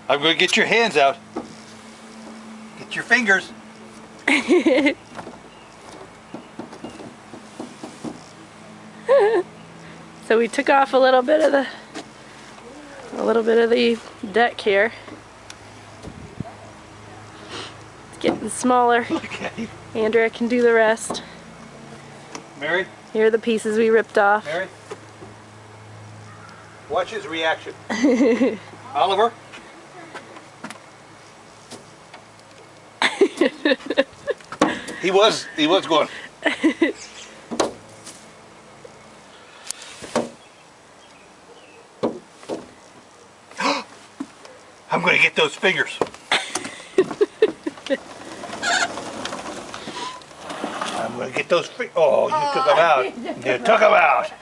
I'm going to get your hands out. Get your fingers. So we took off a little bit of the deck here. It's getting smaller. Okay. Andrea can do the rest. Mary? Here are the pieces we ripped off. Mary? Watch his reaction. Oliver? He was going. I'm going to get those fingers. I'm going to get those fingers. Oh, you took them out. You took them out.